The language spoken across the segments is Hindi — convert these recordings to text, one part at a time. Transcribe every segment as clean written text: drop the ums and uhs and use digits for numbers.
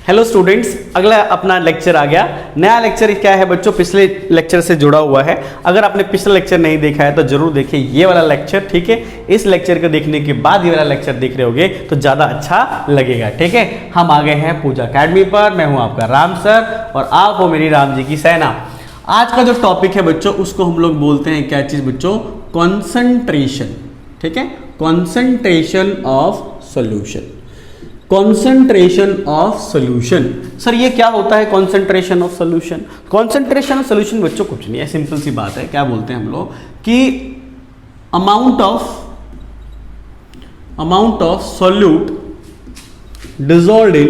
हेलो स्टूडेंट्स, अगला अपना लेक्चर आ गया। नया लेक्चर क्या है बच्चों, पिछले लेक्चर से जुड़ा हुआ है। अगर आपने पिछला लेक्चर नहीं देखा है तो जरूर देखिए ये वाला लेक्चर, ठीक है। इस लेक्चर को देखने के बाद ये वाला लेक्चर देख रहे होगे तो ज़्यादा अच्छा लगेगा, ठीक है। हम आ गए हैं पूजा अकेडमी पर। मैं हूँ आपका राम सर और आप हो मेरी राम जी की सेना। आज का जो टॉपिक है बच्चों, उसको हम लोग बोलते हैं क्या चीज़ बच्चों, कॉन्सेंट्रेशन, ठीक है। Concentration of solution, concentration of solution. Sir ये क्या होता है concentration of solution? Concentration of solution बच्चों कुछ नहीं है, सिंपल सी बात है। क्या बोलते हैं हम लोग कि अमाउंट ऑफ सॉल्यूट डिजॉल्व्ड इन,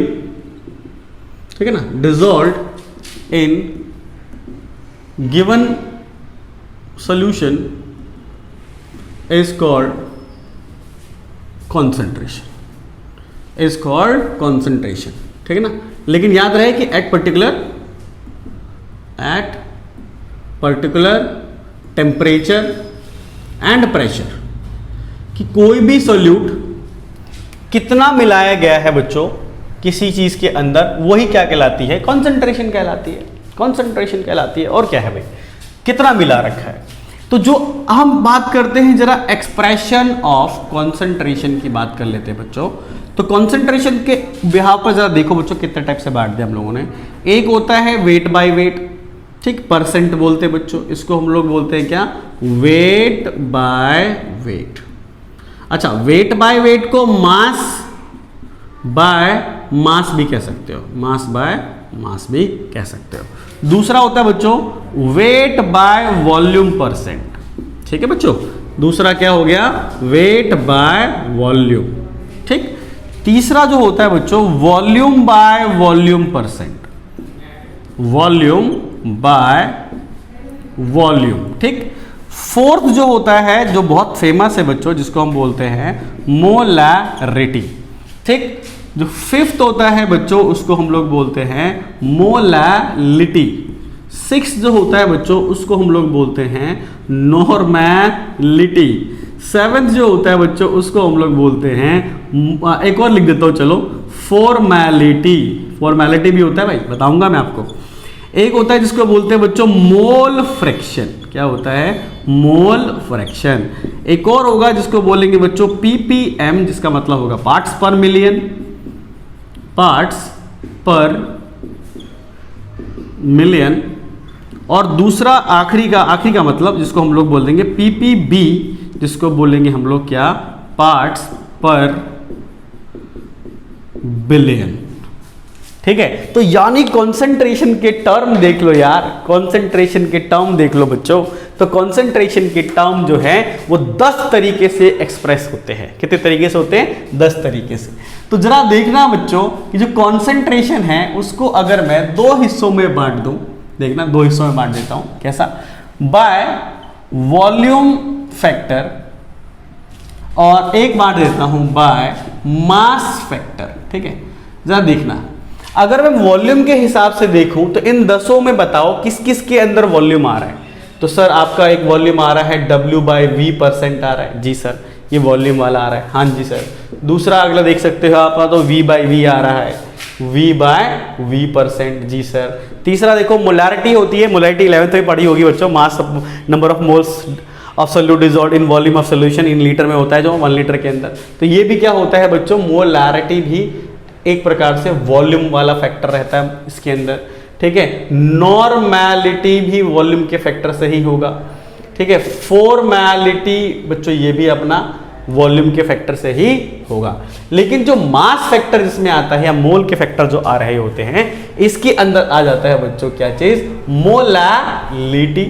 ठीक है ना, dissolved in given solution is called concentration, is called concentration, ठीक है ना। लेकिन याद रहे कि at particular temperature and pressure, कि कोई भी सॉल्यूट कितना मिलाया गया है बच्चों किसी चीज के अंदर, वही क्या कहलाती है, कॉन्सेंट्रेशन कहलाती है, कॉन्सेंट्रेशन कहलाती है। और क्या है भाई, कितना मिला रखा है। तो जो हम बात करते हैं जरा एक्सप्रेशन ऑफ कॉन्सेंट्रेशन की बात कर लेते हैं बच्चों। तो कॉन्सेंट्रेशन के बिहाव पर जरा देखो बच्चों, कितने टाइप से बांट दिया हम लोगों ने। एक होता है वेट बाय वेट, ठीक, परसेंट बोलते हैं बच्चों इसको, हम लोग बोलते हैं क्या, वेट बाय वेट। अच्छा, वेट बाय वेट को मास बाय मास भी कह सकते हो, मास बाय मास भी कह सकते हो। दूसरा होता है बच्चों वेट बाय वॉल्यूम परसेंट, ठीक है बच्चों। दूसरा क्या हो गया, वेट बाय वॉल्यूम, ठीक। तीसरा जो होता है बच्चों volume by volume percent, volume by volume, ठीक। फोर्थ जो होता है, जो बहुत फेमस है बच्चों, जिसको हम बोलते हैं मोलैरिटी, ठीक। जो फिफ्थ होता है बच्चों उसको हम लोग बोलते हैं मोलैलिटी। सिक्स जो होता है बच्चों उसको हम लोग बोलते हैं नॉर्मैलिटी। सेवेंथ जो होता है बच्चों उसको हम लोग बोलते हैं, एक और लिख देता हूं चलो, फॉर्मेलिटी। फॉर्मेलिटी भी होता है भाई, बताऊंगा मैं आपको। एक होता है जिसको बोलते हैं बच्चों मोल फ्रैक्शन। क्या होता है, मोल फ्रैक्शन। एक और होगा जिसको बोलेंगे बच्चों पीपीएम, जिसका मतलब होगा पार्ट्स पर मिलियन, पार्ट्स पर मिलियन। और दूसरा आखिरी का मतलब जिसको हम लोग बोल देंगे पीपीबी, जिसको बोलेंगे हम लोग क्या, पार्ट्स पर बिलियन, ठीक है। तो यानी कॉन्सेंट्रेशन के टर्म देख लो यार, कॉन्सेंट्रेशन के टर्म देख लो बच्चों। तो कॉन्सेंट्रेशन के टर्म जो है वो 10 तरीके से एक्सप्रेस होते हैं। कितने तरीके से होते हैं, 10 तरीके से। तो जरा देखना बच्चों कि जो कॉन्सेंट्रेशन है उसको अगर मैं 2 हिस्सों में बांट दूं, देखना 2 हिस्सों में बांट देता हूं, कैसा, बाय वॉल्यूम फैक्टर, और एक बांट देता हूं बाय मास फैक्टर, ठीक है। जरा देखना, अगर मैं वॉल्यूम के हिसाब से देखूं तो इन 10 में बताओ किस किस के अंदर वॉल्यूम आ रहा है। तो सर आपका एक वॉल्यूम आ रहा है W/V% आ रहा है, जी सर ये वॉल्यूम वाला आ रहा है, हाँ जी सर। दूसरा अगला देख सकते हो आप, तो V/V आ रहा है, V/V%, जी सर। तीसरा देखो मोलैरिटी होती है, मोलैरिटी 11th में पढ़ी होगी बच्चों, mass number of moles of solute dissolved in volume of solution in litre में होता है, जो 1 लीटर के अंदर। तो ये भी क्या होता है बच्चों, मोलैरिटी भी एक प्रकार से वॉल्यूम वाला फैक्टर रहता है इसके अंदर, ठीक है। नॉर्मैलिटी भी वॉल्यूम के फैक्टर से ही होगा, ठीक है। फॉर्मेलिटी बच्चों ये भी अपना वॉल्यूम के फैक्टर से ही होगा। लेकिन जो मास फैक्टर जिसमें आता है, या मोल के फैक्टर जो आ रहे होते हैं, इसके अंदर आ जाता है बच्चों क्या चीज, मोलैलिटी,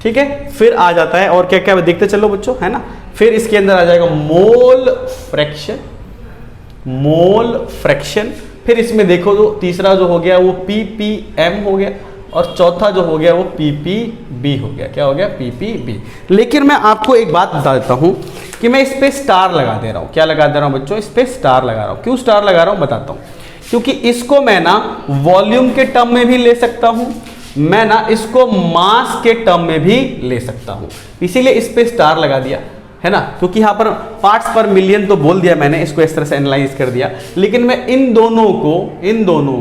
ठीक है। फिर आ जाता है और क्या क्या देखते चलो बच्चों, है ना। फिर इसके अंदर आ जाएगा मोल फ्रैक्शन, मोल फ्रैक्शन। फिर इसमें देखो तो तीसरा जो हो गया वो पीपीएम हो गया, और चौथा जो हो गया वो पीपीबी हो गया। क्या हो गया, पीपीबी। लेकिन मैं आपको एक बात बता देता हूं कि मैं इस पे स्टार लगा दे रहा हूं। क्या लगा दे रहा हूं बच्चों, इस पे स्टार लगा रहा हूं। क्यों स्टार लगा रहा हूं बताता हूं। क्योंकि इसको मैं ना वॉल्यूम के टर्म में भी ले सकता हूं, मैं ना इसको मास के टर्म में भी ले सकता हूं, इसीलिए इस पे स्टार लगा दिया। है ना, क्योंकि यहाँ पर पार्ट्स पर मिलियन तो बोल दिया मैंने, इसको इस तरह से एनालाइज कर दिया, लेकिन मैं इन दोनों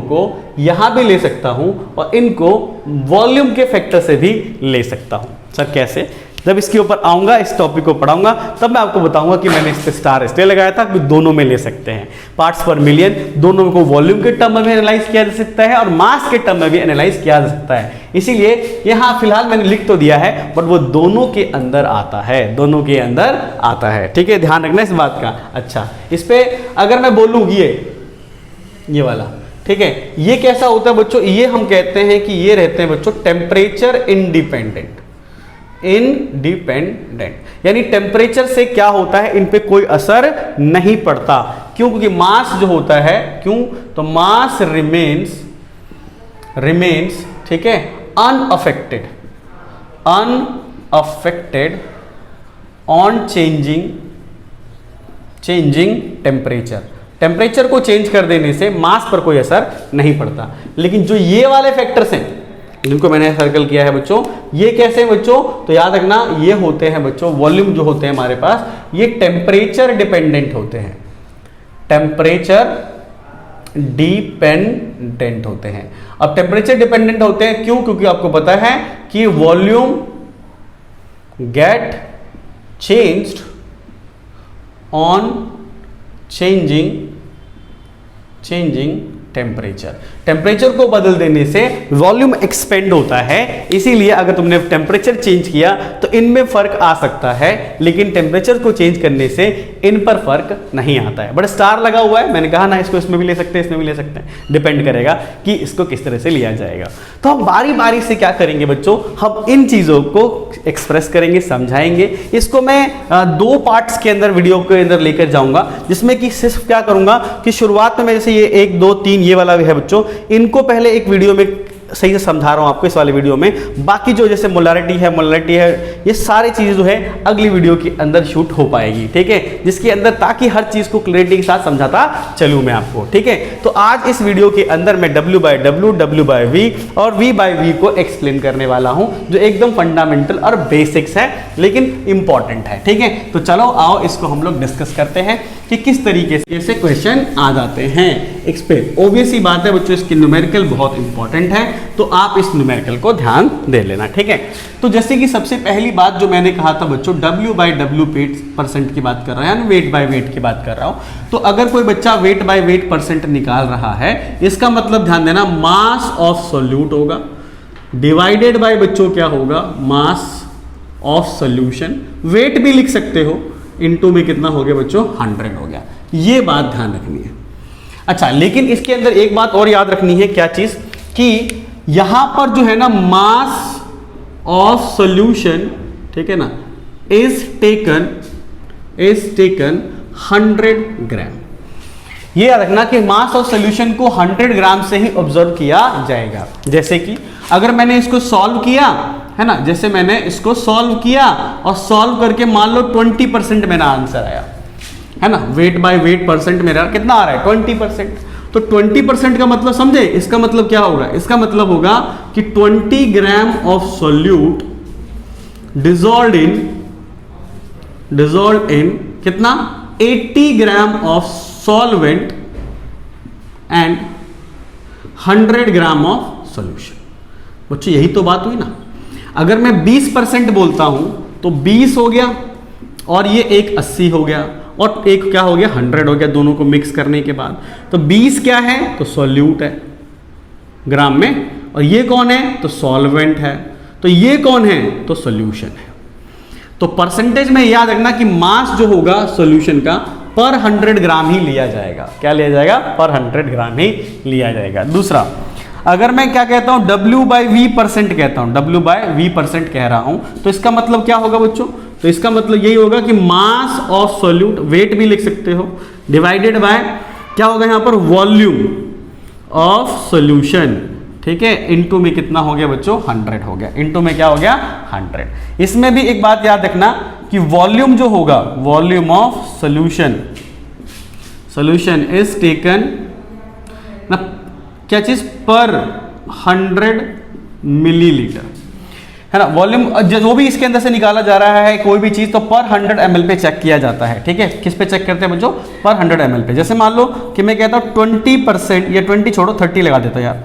को यहाँ भी ले सकता हूँ और इनको वॉल्यूम के फैक्टर से भी ले सकता हूँ। सर कैसे? जब इसके ऊपर आऊँगा, इस टॉपिक को पढ़ाऊंगा, तब मैं आपको बताऊंगा कि मैंने इस पे स्टार इसलिए लगाया था कि दोनों में ले सकते हैं। पार्ट्स पर मिलियन दोनों को वॉल्यूम के टर्म में भी एनालाइज किया जा सकता है और मास के टर्म में भी एनालाइज किया जा सकता है। इसीलिए यहाँ फिलहाल मैंने लिख तो दिया है, बट वो दोनों के अंदर आता है, दोनों के अंदर आता है। ठीक है, ध्यान रखना इस बात का। अच्छा, इस पे अगर मैं बोलूँ ये वाला, ठीक है, ये कैसा होता है बच्चों? ये हम कहते हैं कि ये रहते हैं बच्चों टेम्परेचर इंडिपेंडेंट, यानी टेम्परेचर से क्या होता है, इन पे कोई असर नहीं पड़ता। क्यों? क्योंकि मास जो होता है, क्यों? तो मास रिमेन्स, ठीक है, अनअफेक्टेड ऑन चेंजिंग टेम्परेचर को चेंज कर देने से मास पर कोई असर नहीं पड़ता। लेकिन जो ये वाले फैक्टर्स हैं जिनको मैंने सर्कल किया है बच्चों, ये कैसे हैं बच्चों? तो याद रखना, ये होते हैं बच्चों, वॉल्यूम जो होते हैं हमारे पास, ये टेम्परेचर डिपेंडेंट होते हैं, टेम्परेचर डिपेंडेंट होते हैं। अब टेम्परेचर डिपेंडेंट होते हैं क्यों? क्योंकि आपको पता है कि volume get changed on changing temperature को बदल देने से वॉल्यूम एक्सपेंड होता है। इसीलिए अगर तुमने टेम्परेचर चेंज किया तो इनमें फर्क आ सकता है, लेकिन टेम्परेचर को चेंज करने से इन पर फर्क नहीं आता है। बट स्टार लगा हुआ है, मैंने कहा ना, इसको इसमें भी ले सकते हैं, इसमें भी ले सकते हैं, डिपेंड करेगा कि इसको किस तरह से लिया जाएगा। तो हम बारी बारी से क्या करेंगे बच्चों, हम इन चीजों को एक्सप्रेस करेंगे, समझाएंगे। इसको मैं 2 पार्ट्स के अंदर, वीडियो के अंदर लेकर जाऊंगा, जिसमें कि सिर्फ क्या करूंगा कि शुरुआत में मैं जैसे ये 1 2 3 ये वाला भी है बच्चों, इनको पहले एक वीडियो में सही से समझा रहा हूं आपको, इस वाले वीडियो में। बाकी जो जैसे मोलैरिटी है, ये सारी चीजें जो है अगली वीडियो के अंदर शूट हो पाएगी, ठीक है, जिसके अंदर ताकि हर चीज को क्लैरिटी के साथ समझाता चलूं मैं आपको, ठीक है। तो आज इस वीडियो के अंदर मैं W/W, W/V और V/V को एक्सप्लेन करने वाला हूं, जो एकदम फंडामेंटल और बेसिक्स है, लेकिन इंपॉर्टेंट है, ठीक है। तो चलो आओ इसको हम लोग डिस्कस करते हैं कि किस तरीके से क्वेश्चन आ जाते हैं इस पे। ऑब्वियस ही बात है बच्चों, इसकी न्यूमेरिकल बहुत इंपॉर्टेंट है, तो आप इस न्यूमेरिकल को ध्यान दे लेना, ठीक है। तो जैसे कि सबसे पहली बात जो मैंने कहा था बच्चों, W/W % की बात कर रहा है, यानी वेट बाय वेट की बात कर रहा हूं। तो अगर कोई बच्चा वेट बाय वेट % निकाल रहा है, इसका मतलब ध्यान देना, मास ऑफ सोल्यूट होगा डिवाइडेड बाय बच्चों क्या होगा, मास ऑफ सोल्यूशन। वेट भी लिख सकते हो, इनटू में कितना हो गया बच्चों, 100 हो गया। ये बात ध्यान रखनी है। अच्छा, लेकिन इसके अंदर एक बात और याद रखनी है, क्या चीज, कि यहां पर जो है ना, मास ऑफ सोल्यूशन, ठीक है ना, इज टेकन 100 ग्राम। ये याद रखना कि मास ऑफ सोल्यूशन को 100 ग्राम से ही ऑब्जर्व किया जाएगा। जैसे कि अगर मैंने इसको सॉल्व किया है ना, जैसे मैंने इसको सॉल्व किया और सॉल्व करके मान लो 20% मेरा आंसर आया है ना, वेट बाय वेट % मेरा कितना आ रहा है, 20%। तो 20% का मतलब समझे, इसका मतलब क्या होगा, इसका मतलब होगा कि 20 gram of solute dissolve in कितना, 80 gram of solvent and 100 gram of solution. बच्चों यही तो बात हुई ना। अगर मैं 20% बोलता हूं तो 20 हो गया, और ये एक 80 हो गया, और एक क्या हो गया, 100 हो गया, दोनों को मिक्स करने के बाद। तो 20 क्या है, तो सॉल्यूट है ग्राम में, और ये कौन है, तो सॉल्वेंट है, तो ये कौन है, तो सॉल्यूशन है। तो परसेंटेज में याद रखना कि मास जो होगा सॉल्यूशन का पर 100 ग्राम ही लिया जाएगा। क्या लिया जाएगा, पर 100 ग्राम ही लिया जाएगा। दूसरा, अगर मैं क्या कहता हूं, W/V % कहता हूं, W/V % कह रहा हूं, तो इसका मतलब क्या होगा बच्चों, तो इसका मतलब यही होगा कि मास ऑफ सोल्यूट, वेट भी लिख सकते हो, डिवाइडेड बाय क्या होगा यहां पर, वॉल्यूम ऑफ सोल्यूशन, ठीक है, इनटू में कितना हो गया बच्चों, 100 हो गया, इनटू में क्या हो गया, 100। इसमें भी एक बात याद रखना कि वॉल्यूम जो होगा, volume of solution is taken ना, क्या चीज, पर 100 मिलीलीटर। है ना। वॉल्यूम जो भी इसके अंदर से निकाला जा रहा है कोई भी चीज़, तो पर 100 ml पे चेक किया जाता है, ठीक है। किस पे चेक करते हैं बच्चों? पर 100 ml पे। जैसे मान लो कि मैं कहता हूँ 20%, या 20 छोड़ो 30 लगा देता यार,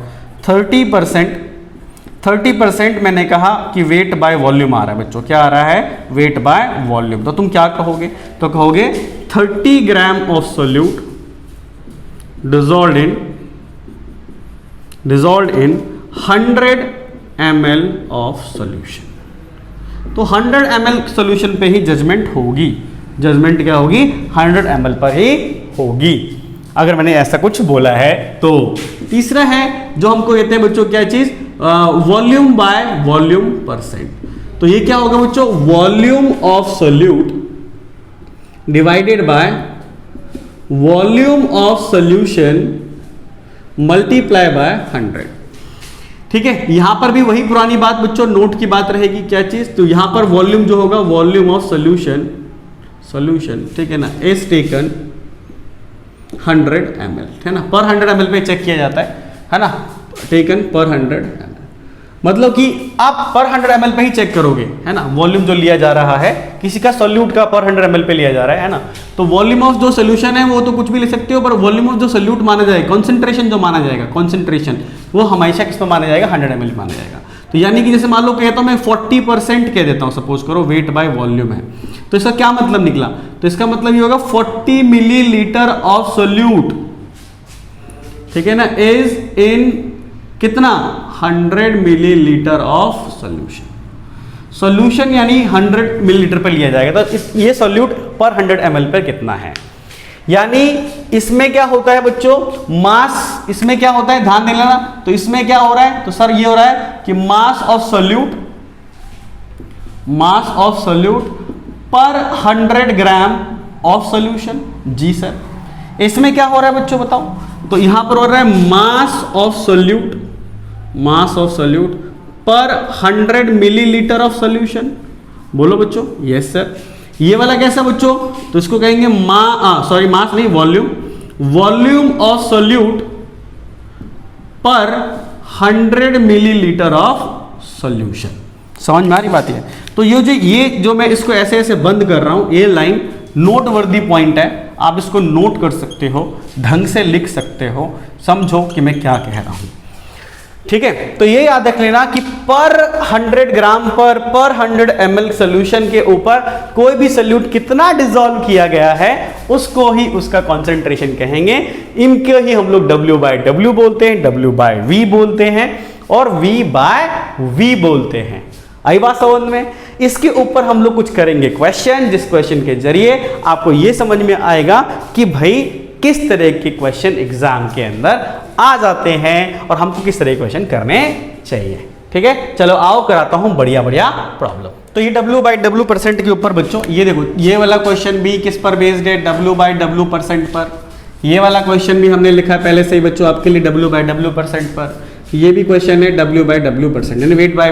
30% मैंने कहा कि वेट बाय वॉल्यूम आ रहा है बच्चों। क्या आ रहा है? Weight by volume. तो तुम क्या कहोगे? तो कहोगे 30 gram of solute dissolved in 100 ml of solution. तो 100 ml सॉल्यूशन पे ही जजमेंट होगी। जजमेंट क्या होगी? 100 ml पर ही होगी, अगर मैंने ऐसा कुछ बोला है तो। तीसरा है जो हमको कहते हैं बच्चों, क्या चीज? Volume by volume percent. तो ये क्या होगा बच्चों? Volume of solute divided by volume of solution multiply by 100, ठीक है। यहां पर भी वही पुरानी बात बच्चों, नोट की बात रहेगी। क्या चीज? तो यहां पर वॉल्यूम जो होगा, वॉल्यूम ऑफ सोल्यूशन, ठीक है ना, इज टेकन 100 ml, है ना। पर 100 ml पे चेक किया जाता है ना, टेकन पर 100 ml। मतलब कि आप पर 100 ml पे ही चेक करोगे, है ना। वॉल्यूम जो लिया जा रहा है किसी का सोल्यूट का पर 100 ml पे लिया जा रहा है ना। तो वॉल्यूम ऑफ जो सोल्यूशन है वो तो कुछ भी ले सकते हो, पर वॉल्यूम ऑफ जो सोल्यूट माना जाएगा, कॉन्सेंट्रेशन जो माना जाएगा, कॉन्सेंट्रेशन वो हमेशा किस में माना जाएगा? 100 ml माना जाएगा। तो यानी कि जैसे मान लो कहता हूं मैं 40% कह देता हूं, सपोज करो वेट बाय वॉल्यूम है, तो इसका क्या मतलब निकला? तो इसका मतलब ये होगा 40 मिलीलीटर ऑफ सोल्यूट, ठीक है ना, इज इन कितना? 100 मिलीलीटर ऑफ सोल्यूशन। सोल्यूशन यानी 100 मिलीलीटर पर लिया जाएगा, तो ये सोल्यूट पर 100 ml पर कितना है। यानी इसमें क्या होता है बच्चों? मास, इसमें क्या होता है ध्यान दे लेना। तो इसमें क्या हो रहा है? तो सर ये हो रहा है कि मास ऑफ सोल्यूट पर 100 ग्राम ऑफ सोल्यूशन। जी सर। इसमें क्या हो रहा है बच्चों बताओ? तो यहां पर हो रहा है मास ऑफ सोल्यूट पर 100 मिलीलीटर ऑफ सोल्यूशन। बोलो बच्चों। Yes sir. ये वाला कैसा बच्चों? तो इसको कहेंगे मास नहीं, वॉल्यूम ऑफ सोल्यूट पर 100 मिलीलीटर ऑफ सोल्यूशन। समझ में आ रही बात है? तो ये जो मैं इसको ऐसे ऐसे बंद कर रहा हूं, ये लाइन नोट वर्दी पॉइंट है, आप इसको नोट कर सकते हो, ढंग से लिख सकते हो, समझो कि मैं क्या कह रहा हूं, ठीक है। तो ये याद रख लेना कि पर 100 ग्राम पर 100 ml सोल्यूशन के ऊपर कोई भी सोल्यूट कितना डिसॉल्व किया गया है उसको ही उसका कॉन्सेंट्रेशन कहेंगे। इनके ही हम लोग W/W बोलते हैं, W/V बोलते हैं और V/V बोलते हैं। आई बात समझ में? इसके ऊपर हम लोग कुछ करेंगे क्वेश्चन, जिस क्वेश्चन के जरिए आपको यह समझ में आएगा कि भाई किस तरह के क्वेश्चन एग्जाम के अंदर आ जाते हैं और हमको किस तरह के क्वेश्चन करने चाहिए, ठीक है। चलो आओ कराता हूं बढ़िया बढ़िया प्रॉब्लम। तो ये W/W परसेंट के ऊपर बच्चों, ये देखो ये वाला क्वेश्चन भी किस पर बेस्ड है? W/W परसेंट पर। ये वाला क्वेश्चन भी हमने लिखा पहले से ही बच्चों आपके लिए W/W परसेंट पर। ये भी क्वेश्चन है W/W परसेंट, यानी वेट बाय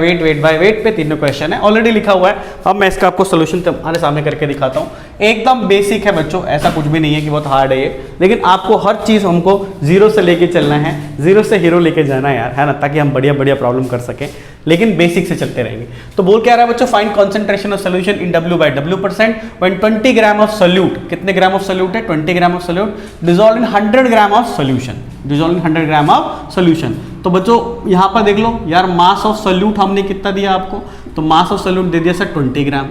वेट पे तीनों क्वेश्चन है, ऑलरेडी लिखा हुआ है। अब मैं इसका आपको सोल्यूशन तुम्हारे सामने करके दिखाता हूँ। एकदम बेसिक है बच्चों, ऐसा कुछ भी नहीं है कि बहुत हार्ड है ये, लेकिन आपको हर चीज़ हमको जीरो से लेके चलना है, जीरो से हीरो लेके जाना है यार, है ना, ताकि हम बढ़िया बढ़िया प्रॉब्लम कर सकें, लेकिन बेसिक से चलते रहेंगे। तो बोल क्या रहा है बच्चों? Find concentration of solution in W/W percent when 20 gram of solute. कितने ग्राम ऑफ सोल्यूट है? 20 gram of solute dissolve in 100 gram of solution. Dissolve in 100 gram of solution. तो बच्चों यहाँ पर देख लो यार, मास ऑफ सोल्यूट हमने कितना दिया आपको? तो मास ऑफ सोल्यूट दे दिया सर 20 ग्राम।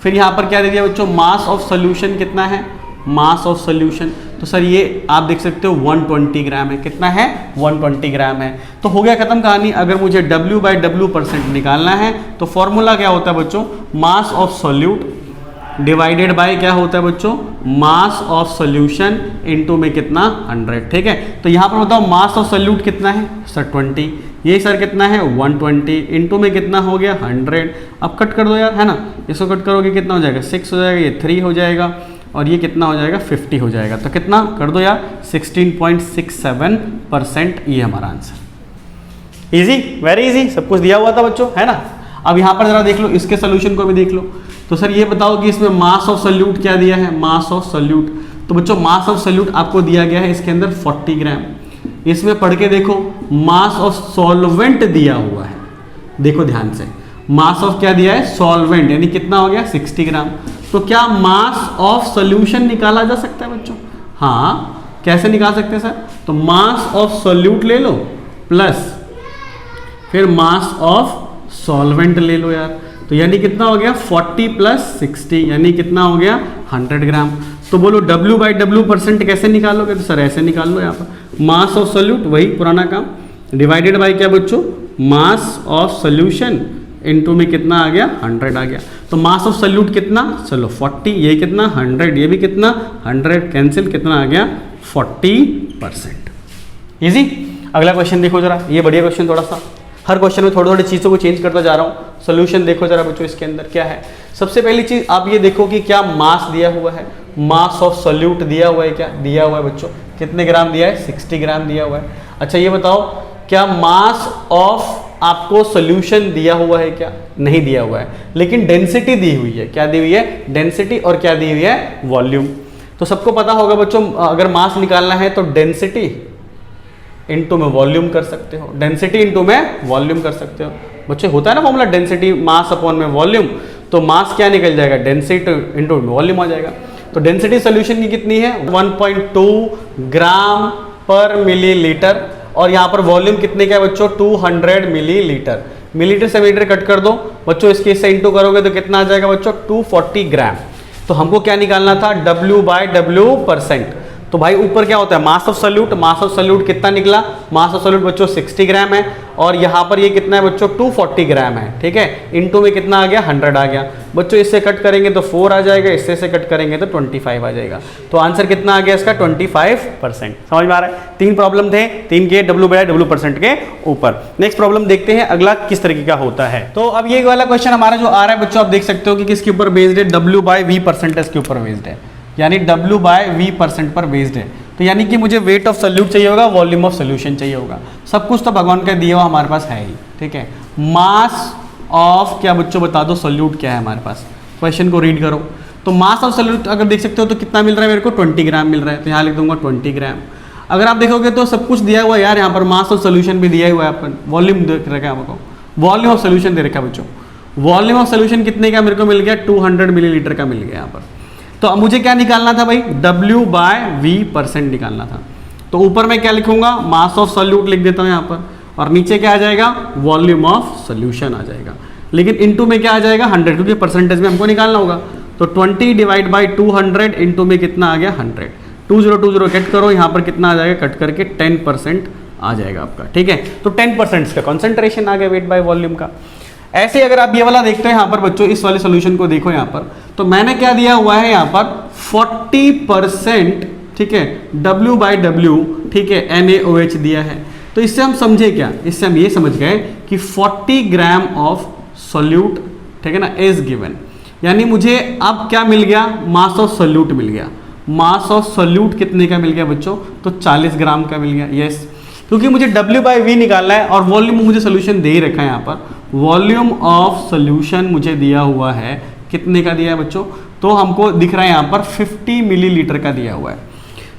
फिर यहाँ पर क्या दे दिया बच्चों? मास ऑफ सोल्यूशन कितना है? मास ऑफ सोल्यूशन तो सर ये आप देख सकते हो 120 ग्राम है। कितना है? 120 ग्राम है। तो हो गया खत्म कहानी। अगर मुझे W/W परसेंट निकालना है तो फॉर्मूला क्या होता है बच्चों? Mass of solute divided by क्या होता है बच्चों? मास ऑफ सोल्यूशन इनटू में कितना? 100, ठीक है। तो यहाँ पर बताओ मास ऑफ सोल्यूट कितना है सर? 20। ये सर कितना है? 120 इनटू में कितना हो गया? 100। अब कट कर दो यार, है ना, इसको कट करोगे कितना हो जाएगा? 6 हो जाएगा, ये 3 हो जाएगा और ये कितना हो जाएगा? 50 हो जाएगा। तो कितना कर दो यार? 16.67% ये हमारा आंसर। इजी, वेरी इजी, सब कुछ दिया हुआ था बच्चों, है ना। अब यहाँ पर जरा देख लो, इसके सोल्यूशन को भी देख लो। तो सर ये बताओ कि इसमें मास ऑफ सोल्यूट क्या दिया है? मास ऑफ सोल्यूट, तो बच्चों मास ऑफ सोल्यूट आपको दिया गया है इसके अंदर 40 ग्राम। इसमें पढ़ के देखो, मास ऑफ सॉल्वेंट दिया हुआ है, देखो ध्यान से, मास ऑफ क्या दिया है, सॉल्वेंट, यानी कितना हो गया 60 ग्राम। तो क्या मास ऑफ सोल्यूशन निकाला जा सकता है बच्चों? हाँ, कैसे निकाल सकते हैं सर? तो मास ऑफ सोल्यूट ले लो प्लस फिर मास ऑफ सॉल्वेंट ले लो यार, तो यानी कितना हो गया 40 प्लस 60, यानी कितना हो गया 100 ग्राम। तो बोलो W/W परसेंट कैसे निकालोगे? तो सर ऐसे निकाल लो यहाँ पर, मास ऑफ सोल्यूट वही पुराना काम, डिवाइडेड बाय क्या बच्चों, मास ऑफ सोल्यूशन इनटू में कितना आ गया 100 आ गया। तो मास ऑफ सोल्यूट कितना, चलो 40, ये कितना 100, ये भी कितना 100, कैंसिल, कितना आ गया 40%। इजी। अगला क्वेश्चन देखो जरा, ये बढ़िया क्वेश्चन, थोड़ा सा हर क्वेश्चन में थोड़ी थोड़ी चीज़ों को चेंज करता जा रहा हूँ। सोल्यूशन देखो जरा बच्चों, इसके अंदर क्या है। सबसे पहली चीज़ आप ये देखो कि क्या मास दिया हुआ है, मास ऑफ सोल्यूट दिया हुआ है, क्या दिया हुआ है बच्चों, कितने ग्राम दिया है, 60 ग्राम दिया हुआ है। अच्छा ये बताओ क्या मास ऑफ आपको सोल्यूशन दिया हुआ है? क्या नहीं दिया हुआ है, लेकिन डेंसिटी दी हुई है। क्या दी हुई है, डेंसिटी, और क्या दी हुई है, वॉल्यूम। तो सबको पता होगा बच्चों, अगर मास निकालना है तो डेंसिटी इनटू में वॉल्यूम कर सकते हो, डेंसिटी इनटू में वॉल्यूम कर सकते हो। बच्चों होता है ना फॉर्मूला, डेंसिटी मास अपॉन में वॉल्यूम, तो मास क्या निकल जाएगा, डेंसिटी इनटू वॉल्यूम आ जाएगा। तो डेंसिटी सोल्यूशन की कितनी है, 1.2 ग्राम पर मिलीलीटर, और यहाँ पर वॉल्यूम कितने का है बच्चों, 200 मिलीलीटर। मिलीलीटर से मिलीलीटर कट कर दो बच्चों, इसके इससे इंटू करोगे तो कितना आ जाएगा बच्चों, 240 ग्राम। तो हमको क्या निकालना था, W/W परसेंट। तो भाई ऊपर क्या होता है, mass of solute, mass of solute कितना निकला, मास ऑफ सोल्यूट बच्चों 60 ग्राम है, और यहाँ पर ये कितना है बच्चों 240 ग्राम है, ठीक है। इनटू में कितना आ गया 100 आ गया बच्चों, इससे कट करेंगे तो 4 आ जाएगा, इससे से कट करेंगे तो 25 आ जाएगा। तो आंसर कितना आ गया इसका 25%। समझ में आ रहा है? 3 प्रॉब्लम थे, 3 के W/W परसेंट के ऊपर। नेक्स्ट प्रॉब्लम देखते हैं अगला किस तरीके का होता है। तो अब ये वाला क्वेश्चन हमारा जो आ रहा है बच्चों, आप देख सकते हो कि किसके ऊपर बेस्ड है, W/V परसेंटेज के ऊपर बेस्ड है, यानी W/V परसेंट पर बेस्ड है। तो यानी कि मुझे वेट ऑफ सोल्यूट चाहिए होगा, वॉल्यूम ऑफ सोल्यूशन चाहिए होगा, सब कुछ तो भगवान का दिया हुआ हमारे पास है ही, ठीक है। मास ऑफ क्या बच्चों बता दो, सोल्यूट क्या है हमारे पास, क्वेश्चन को रीड करो। तो मास ऑफ सोल्यूट अगर देख सकते हो तो कितना मिल रहा है मेरे को, 20 ग्राम मिल रहा है, तो यहाँ लिख दूंगा 20 ग्राम। अगर आप देखोगे तो सब कुछ दिया हुआ है यार, यहाँ पर मास ऑफ सोल्यूशन भी दिया हुआ है, अपन वॉल्यूम देख रखा है हमको, वॉल्यूम ऑफ सोल्यूशन दे रखा है बच्चों। वॉल्यूम ऑफ सोल्यूशन कितने का मेरे को मिल गया, 200 मिलीलीटर का मिल गया यहाँ पर। तो अब मुझे क्या निकालना था भाई, W/V परसेंट निकालना था। तो ऊपर मैं क्या लिखूंगा, मास ऑफ सोल्यूट लिख देता हूँ यहाँ पर, और नीचे क्या आ जाएगा, वॉल्यूम ऑफ सोल्यूशन आ जाएगा, लेकिन इनटू में क्या आ जाएगा 100, क्योंकि परसेंटेज में हमको निकालना होगा। तो 20 डिवाइड बाई 200 इनटू में कितना आ गया 100, 20 कट करो, यहाँ पर कितना आ जाएगा, कट करके 10% आ जाएगा आपका, ठीक है। तो 10% का कॉन्सेंट्रेशन आ गया वेट बाय वॉल्यूम का। ऐसे अगर आप ये वाला देखते हो यहाँ पर बच्चों, इस वाले सोल्यूशन को देखो यहाँ पर, तो मैंने क्या दिया हुआ है यहाँ पर 40%, ठीक है, W/W, ठीक है, NaOH दिया है। तो इससे हम समझे क्या, इससे हम ये समझ गए कि 40 ग्राम ऑफ सोल्यूट, ठीक है ना, इज गिवन। यानी मुझे अब क्या मिल गया, मास ऑफ सोल्यूट मिल गया। मास ऑफ सोल्यूट कितने का मिल गया बच्चों, तो 40 ग्राम का मिल गया, यस। क्योंकि मुझे W/V निकालना है, और वॉल्यूम मुझे सोल्यूशन दे ही रखा है यहाँ पर, वॉल्यूम ऑफ सोल्यूशन मुझे दिया हुआ है, कितने का दिया है बच्चों, तो हमको दिख रहा है यहाँ पर 50 मिलीलीटर का दिया हुआ है।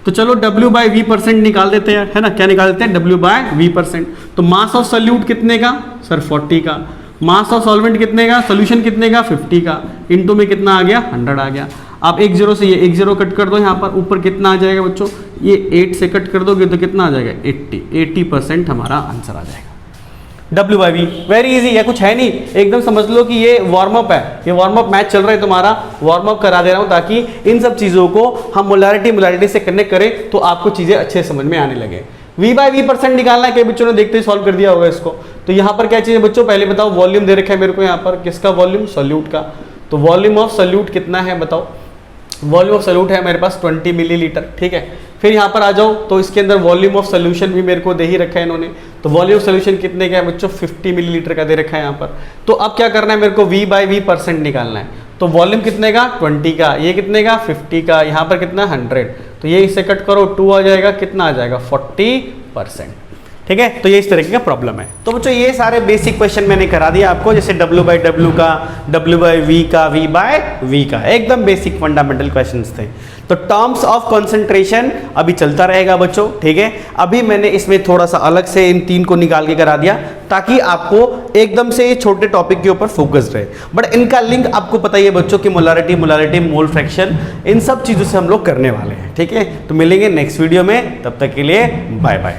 तो चलो W/V परसेंट निकाल देते हैं, है ना, क्या निकाल देते हैं, W/V परसेंट। तो मास ऑफ सोल्यूट कितने का सर, 40 का। मास ऑफ सॉल्वेंट कितने का, सोल्यूशन कितने का, 50 का। इनटू में कितना आ गया, 100 आ गया। आप 1 0 से ये 1 0 कट कर दो, यहाँ पर ऊपर कितना आ जाएगा बच्चों, ये 8 से कट कर दोगे तो कितना आ जाएगा 80% हमारा आंसर आ जाएगा। W/V वेरी इजी है, कुछ है नहीं, एकदम समझ लो कि ये वार्म अप है, ये वार्म अप मैच चल रहा है तुम्हारा, वार्म अप करा दे रहा हूँ ताकि इन सब चीज़ों को हम मोलारिटी से कनेक्ट करें तो आपको चीज़ें अच्छे समझ में आने लगे। V/V परसेंट निकालना है, कई बच्चों ने देखते ही सॉल्व कर दिया होगा इसको। तो यहाँ पर क्या चाहिए बच्चों, पहले बताओ, वॉल्यूम दे रखा है मेरे को यहाँ पर, किसका वॉल्यूम, सोल्यूट का। तो वॉल्यूम ऑफ सोल्यूट कितना है बताओ, वॉल्यूम ऑफ सोल्यूट है मेरे पास 20 मिलीलीटर, ठीक है। फिर यहाँ पर आ जाओ, तो इसके अंदर वॉल्यूम ऑफ सोल्यूशन भी मेरे को दे ही रखा है इन्होंने। तो वॉल्यूम ऑफ सोल्यूशन कितने का है बच्चों, 50 मिलीलीटर का दे रखा है यहाँ पर। तो अब क्या करना है मेरे को, V/V परसेंट निकालना है। तो वॉल्यूम कितने का, 20 का, ये कितने का, 50 का, यहाँ पर कितना 100। तो ये इससे कट करो, 2 आ जाएगा, कितना आ जाएगा 40%। ठीक है, तो ये इस तरीके का प्रॉब्लम है। तो बच्चों ये सारे बेसिक क्वेश्चन मैंने करा दिया आपको, जैसे W/W का, W/V का, V/V का, एकदम बेसिक फंडामेंटल क्वेश्चंस थे। तो टर्म्स ऑफ कंसंट्रेशन अभी चलता रहेगा बच्चों, ठीक है। अभी मैंने इसमें थोड़ा सा अलग से इन 3 को निकाल के करा दिया ताकि आपको एकदम से छोटे टॉपिक के ऊपर फोकस रहे, बट इनका लिंक आपको पता ही है बच्चों की मोलारिटी, मोल फ्रैक्शन, इन सब चीजों से हम लोग करने वाले हैं, ठीक है। तो मिलेंगे नेक्स्ट वीडियो में, तब तक के लिए बाय बाय।